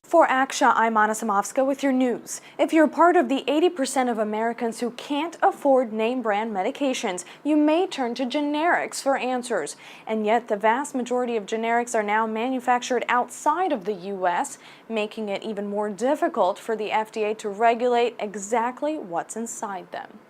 For ACSH, I'm Anna Samovska with your news. If you're part of the 80% of Americans who can't afford name-brand medications, you may turn to generics for answers. And yet, the vast majority of generics are now manufactured outside of the U.S., making it even more difficult for the FDA to regulate exactly what's inside them.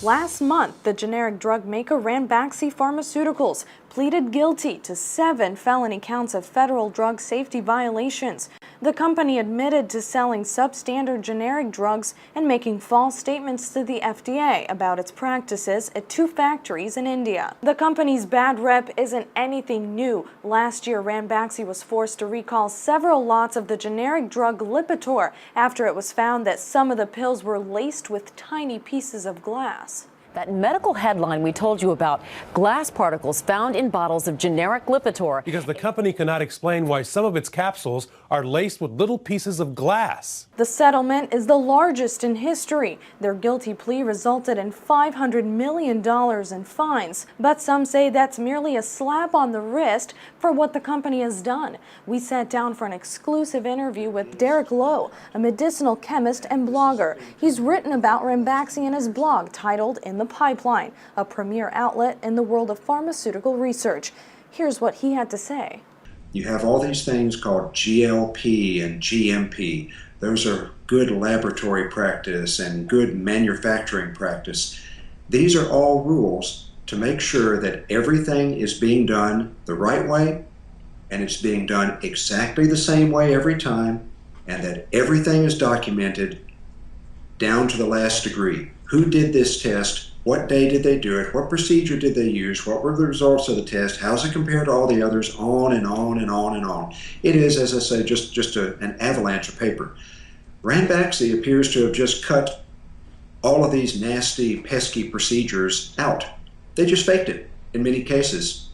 Last month, the generic drug maker Ranbaxy Pharmaceuticals pleaded guilty to 7 felony counts of federal drug safety violations. The company admitted to selling substandard generic drugs and making false statements to the FDA about its practices at 2 factories in India. The company's bad rep isn't anything new. Last year, Ranbaxy was forced to recall several lots of the generic drug Lipitor after it was found that some of the pills were laced with tiny pieces of glass. That medical headline we told you about, glass particles found in bottles of generic Lipitor. Because the company cannot explain why some of its capsules are laced with little pieces of glass. The settlement is the largest in history. Their guilty plea resulted in $500 million in fines, but some say that's merely a slap on the wrist for what the company has done. We sat down for an exclusive interview with Derek Lowe, a medicinal chemist and blogger. He's written about Ranbaxy in his blog titled In the Pipeline, a premier outlet in the world of pharmaceutical research. Here's what he had to say. You have all these things called GLP and GMP. Those are good laboratory practice and good manufacturing practice. These are all rules to make sure that everything is being done the right way and it's being done exactly the same way every time, and that everything is documented down to the last degree. Who did this test? What day did they do it? What procedure did they use? What were the results of the test? How's it compared to all the others? On and on and on and on. It is, as I say, just an avalanche of paper. Ranbaxy appears to have just cut all of these nasty, pesky procedures out. They just faked it in many cases.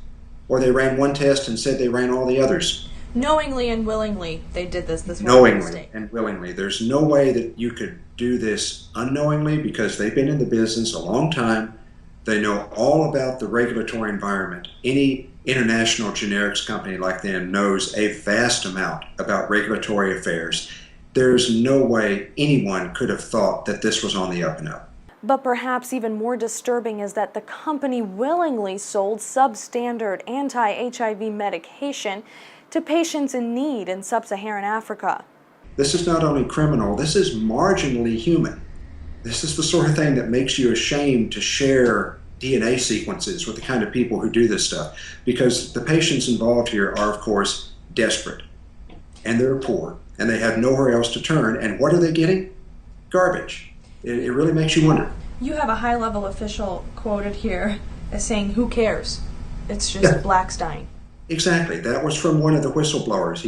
Or they ran one test and said they ran all the others. Knowingly and willingly, they did this knowingly and willingly. There's no way that you could do this unknowingly, because they've been in the business a long time. They know all about the regulatory environment. Any international generics company like them knows a vast amount about regulatory affairs. There's no way anyone could have thought that this was on the up and up. But perhaps even more disturbing is that the company willingly sold substandard anti-HIV medication to patients in need in sub-Saharan Africa. This is not only criminal, this is marginally human. This is the sort of thing that makes you ashamed to share DNA sequences with the kind of people who do this stuff, because the patients involved here are, of course, desperate, and they're poor, and they have nowhere else to turn, and what are they getting? Garbage. It really makes you wonder. You have a high-level official quoted here as saying, "Who cares? It's just blacks dying." Exactly. That was from one of the whistleblowers.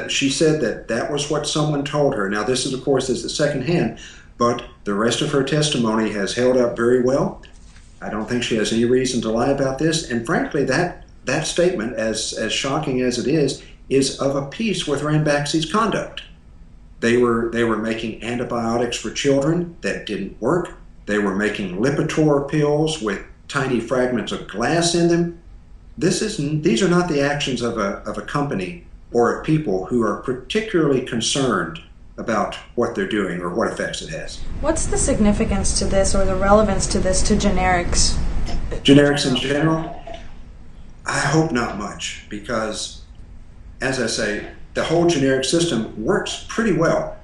She said that was what someone told her. Now, this is, of course, is the second hand, but the rest of her testimony has held up very well. I don't think she has any reason to lie about this. And frankly, that statement, as shocking as it is of a piece with Ranbaxy's conduct. They were making antibiotics for children that didn't work. They were making Lipitor pills with tiny fragments of glass in them. These are not the actions of a company or of people who are particularly concerned about what they're doing or what effects it has. What's the significance to this, or the relevance to this, to generics? Generics in general? I hope not much, because, as I say, the whole generic system works pretty well.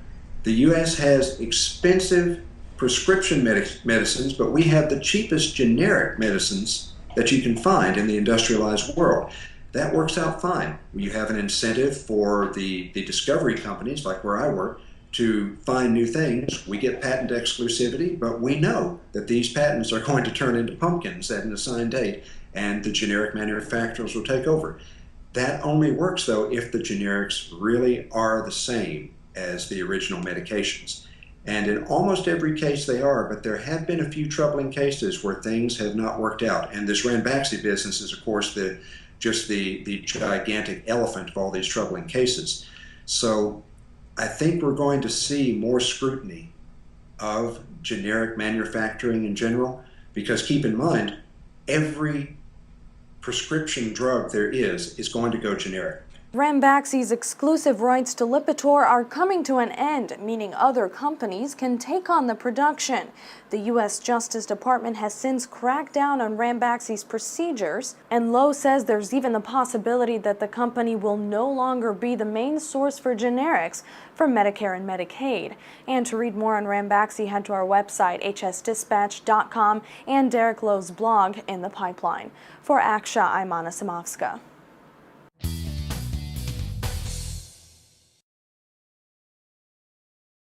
The U.S. has expensive prescription medicines, but we have the cheapest generic medicines that you can find in the industrialized world. That works out fine. You have an incentive for the discovery companies, like where I work, to find new things. We get patent exclusivity, but we know that these patents are going to turn into pumpkins at an assigned date, and the generic manufacturers will take over. That only works, though, if the generics really are the same as the original medications. And in almost every case they are, but there have been a few troubling cases where things have not worked out. And this Ranbaxy business is, of course, just the gigantic elephant of all these troubling cases. So I think we're going to see more scrutiny of generic manufacturing in general, because keep in mind, every prescription drug there is going to go generic. Ranbaxy's exclusive rights to Lipitor are coming to an end, meaning other companies can take on the production. The U.S. Justice Department has since cracked down on Ranbaxy's procedures, and Lowe says there's even the possibility that the company will no longer be the main source for generics for Medicare and Medicaid. And to read more on Ranbaxy, head to our website, hsdispatch.com, and Derek Lowe's blog, In the Pipeline. For ACSH, I'm Anna Samofska.